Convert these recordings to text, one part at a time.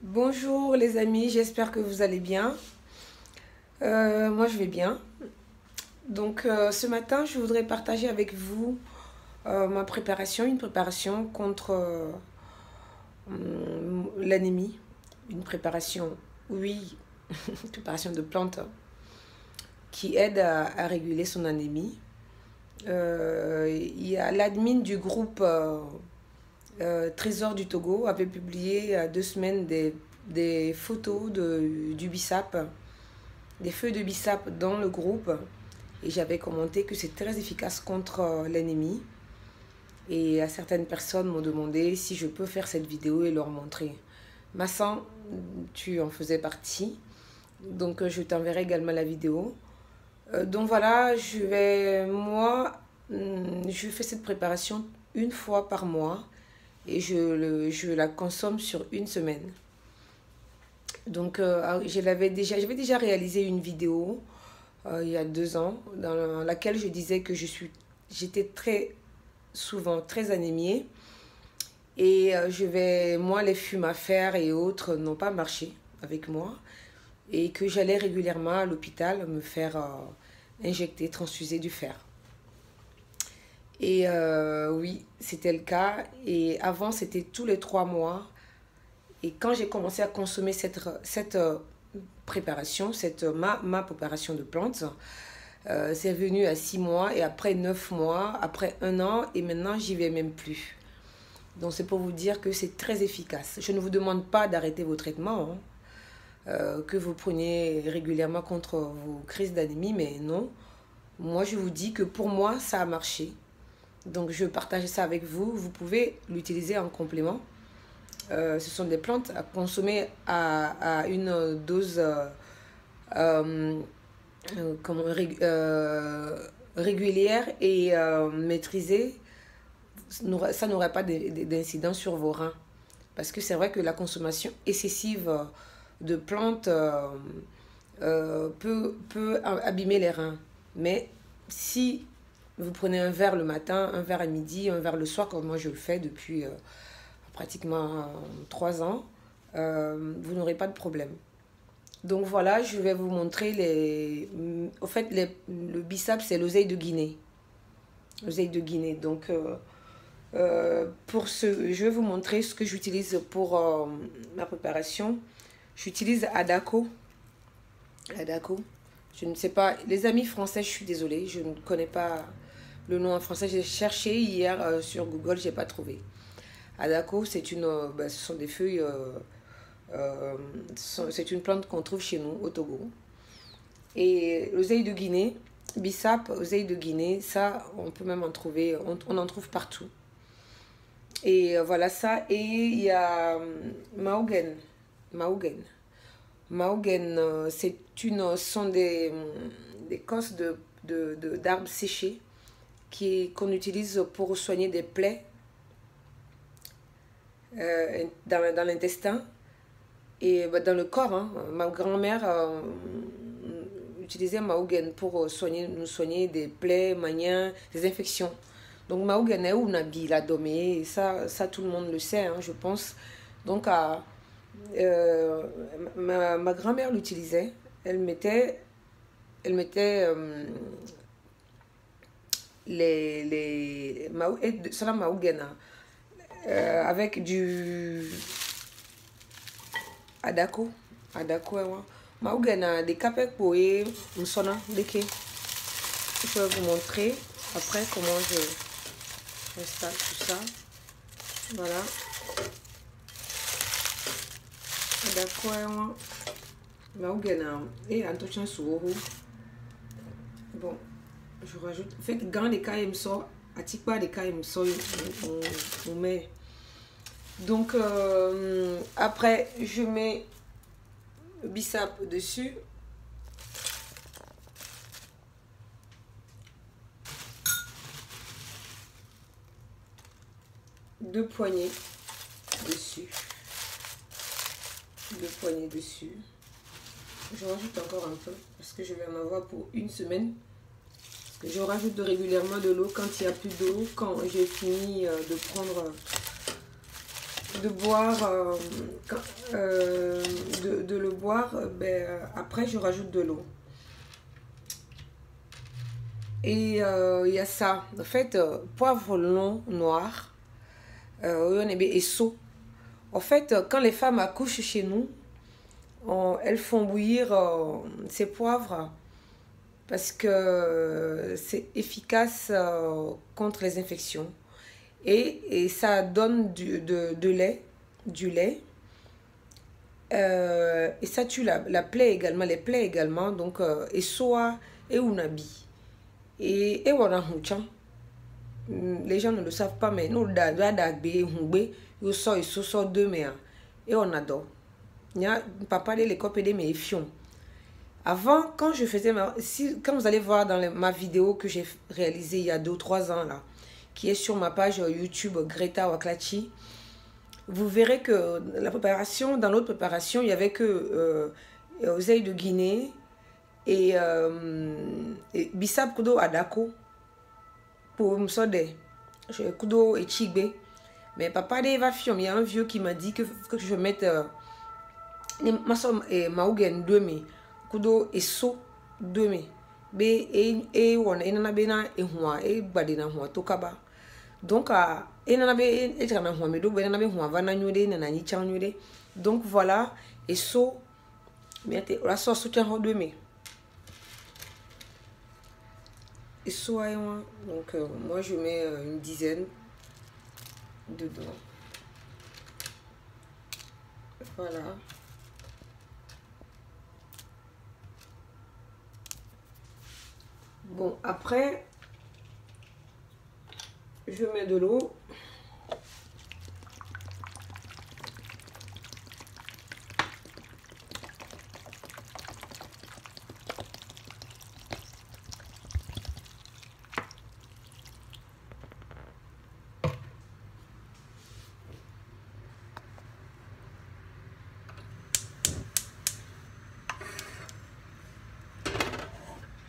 Bonjour les amis, j'espère que vous allez bien. Moi je vais bien. Ce matin je voudrais partager avec vous ma préparation, une préparation contre l'anémie. Une préparation, oui, une préparation de plantes qui aide à réguler son anémie. Il y a l'admin du groupe Trésor du Togo avait publié il y a 2 semaines des photos du bissap, des feuilles de bissap dans le groupe. Et j'avais commenté que c'est très efficace contre l'anémie. Et certaines personnes m'ont demandé si je peux faire cette vidéo et leur montrer. Massan, tu en faisais partie. Donc je t'enverrai également la vidéo. Donc voilà, je fais cette préparation une fois par mois et je la consomme sur une semaine. J'avais déjà réalisé une vidéo il y a 2 ans dans laquelle je disais que j'étais très souvent très anémiée et moi, les fumafères et autres n'ont pas marché avec moi et que j'allais régulièrement à l'hôpital me faire injecter, transfuser du fer. Et oui, c'était le cas. Et avant, c'était tous les 3 mois. Et quand j'ai commencé à consommer cette préparation, ma préparation de plantes, c'est venu à 6 mois et après 9 mois, après 1 an et maintenant j'y vais même plus. Donc c'est pour vous dire que c'est très efficace. Je ne vous demande pas d'arrêter vos traitements, que vous preniez régulièrement contre vos crises d'anémie, mais non. Moi je vous dis que pour moi ça a marché. Donc je partage ça avec vous. Vous pouvez l'utiliser en complément. Ce sont des plantes à consommer à une dose régulière et maîtrisée. Ça n'aurait pas d'incidence sur vos reins. Parce que c'est vrai que la consommation excessive de plantes peut abîmer les reins. Mais si vous prenez un verre le matin, un verre à midi, un verre le soir, comme moi je le fais depuis pratiquement 3 ans, vous n'aurez pas de problème. Donc voilà, je vais vous montrer Au fait, le bissap, c'est l'oseille de Guinée. L'oseille de Guinée. Je vais vous montrer ce que j'utilise pour ma préparation. J'utilise Adako. Adako. Je ne sais pas. Les amis français, je suis désolée. Je ne connais pas le nom en français. J'ai cherché hier sur Google, je n'ai pas trouvé. Adako, ce sont des feuilles. C'est une plante qu'on trouve chez nous au Togo. Et l'oseille de Guinée, bissap, oseille de Guinée, ça, on peut même en trouver. On en trouve partout. Et voilà ça. Et il y a Mahogany. Mahogany, sont des cosses d'arbres séchés qu'on utilise pour soigner des plaies dans l'intestin et dans le corps. Hein. Ma grand-mère utilisait Mahogany pour nous soigner des plaies, maniens, des infections. Donc Mahogany ou Nabi, la domé, ça tout le monde le sait, hein, je pense. Donc ma grand-mère l'utilisait. Elle mettait sur la Mahogany avec du Adako. Mahogany des capes pour m'sona deke. Je vais vous montrer après comment j'installe tout ça. Voilà. Adako Mahogany et attention sur bon, je rajoute. En fait, quand les cas me sort, à tipa les cas me sort, on met. Donc après, je mets le bissap dessus. Deux poignées dessus. Je rajoute encore un peu parce que je vais en avoir pour une semaine. Je rajoute régulièrement de l'eau quand il n'y a plus d'eau, quand j'ai fini de prendre de boire, de le boire, après je rajoute de l'eau. Et il y a ça, en fait, poivre long noir, et saut. En fait, quand les femmes accouchent chez nous, elles font bouillir ces poivres parce que c'est efficace contre les infections. Et ça donne du lait. Et ça tue la plaie également, les plaies également. Donc, et soit et unabi. Et voilà, les gens ne le savent pas, mais nous, ils sont deux, mais et on adore. Papa les copes de mes fions. Avant, quand je faisais quand vous allez voir dans ma vidéo que j'ai réalisée il y a 2 ou 3 ans là, qui est sur ma page YouTube Greta Waklachi, vous verrez que la préparation, dans l'autre préparation, il y avait que oseille de Guinée et bissap kudo adako pour m'sode kudo et chigbe. Mais papa de va fiom, il y a un vieux qui m'a dit que je mette maugen 2 mai kudo et so 2 mai be et wona enana bena e hwa e gbadena hwa tokaba. Donc enana be e tana hwa me do be enana be hwa va na nyode na nyi chan nyode. Donc voilà, et so mettez la sauce soutien 2 mai. Et so donc moi je mets une dizaine dedans. Voilà. Bon, après, je mets de l'eau.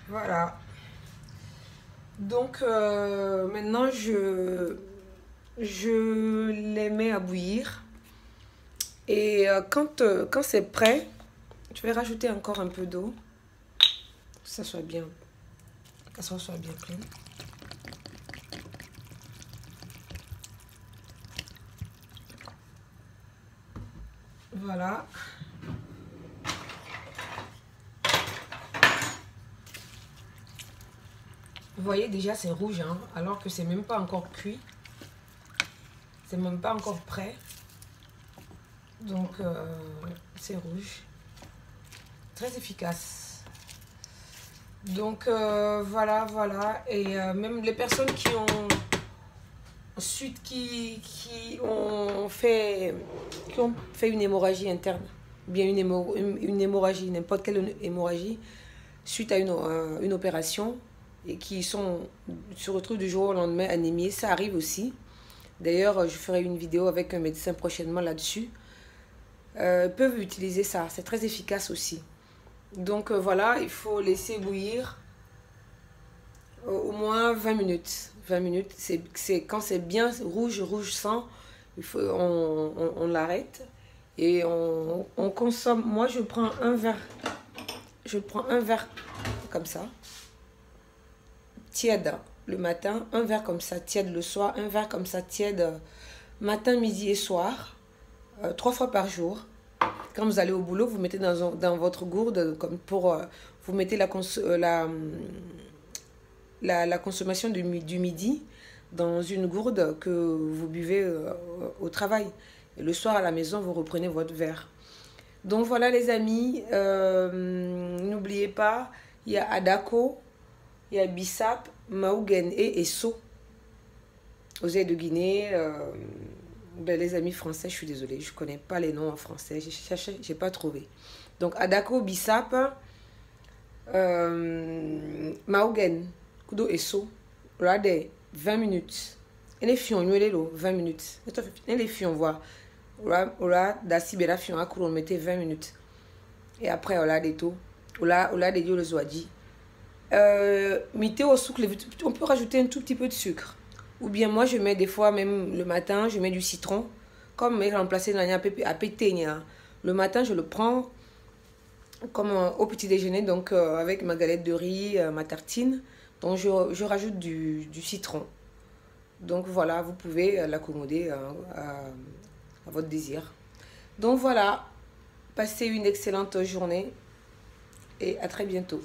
Voilà. Donc maintenant je les mets à bouillir et quand c'est prêt, je vais rajouter encore un peu d'eau, que ça soit bien plein. Voilà. Vous voyez déjà c'est rouge, hein, alors que c'est même pas encore cuit. C'est même pas encore prêt. Donc c'est rouge. Très efficace. Donc voilà. Et même les personnes qui ont ensuite qui ont fait une hémorragie interne, bien une hémorragie, n'importe quelle hémorragie, suite à une opération, et qui se retrouvent du jour au lendemain anémiés, ça arrive aussi. D'ailleurs, je ferai une vidéo avec un médecin prochainement là-dessus. Peuvent utiliser ça, c'est très efficace aussi. Donc voilà, il faut laisser bouillir au moins 20 minutes. 20 minutes, c'est quand c'est bien rouge sang, on l'arrête et on consomme. Moi, je prends un verre comme ça, tiède le matin, un verre comme ça tiède le soir, un verre comme ça tiède matin, midi et soir, 3 fois par jour. Quand vous allez au boulot, vous mettez dans votre gourde, comme pour vous mettez la consommation du midi dans une gourde que vous buvez au travail. Et le soir à la maison, vous reprenez votre verre. Donc voilà les amis, n'oubliez pas, il y a Adako, il y a Bissap, Maugen et Esso. Oseille de Guinée, les amis français, je suis désolée, je ne connais pas les noms en français, j'ai cherché, je n'ai pas trouvé. Donc Adako, Bissap, Maugen, Kudo Esso, regardez, 20 minutes. Et les fions, 20 minutes. Et les fions, voilà. Ola d'Asibera fion à on mettait 20 minutes. Et après, on a des taux. On a des dieux le zoadi. On peut rajouter un tout petit peu de sucre. Ou bien moi, je mets des fois, même le matin, je mets du citron comme me remplacer à péter. Le matin, je le prends comme au petit déjeuner, donc avec ma galette de riz, ma tartine. Donc je rajoute du citron. Donc voilà, vous pouvez l'accommoder à votre désir. Donc voilà, passez une excellente journée et à très bientôt.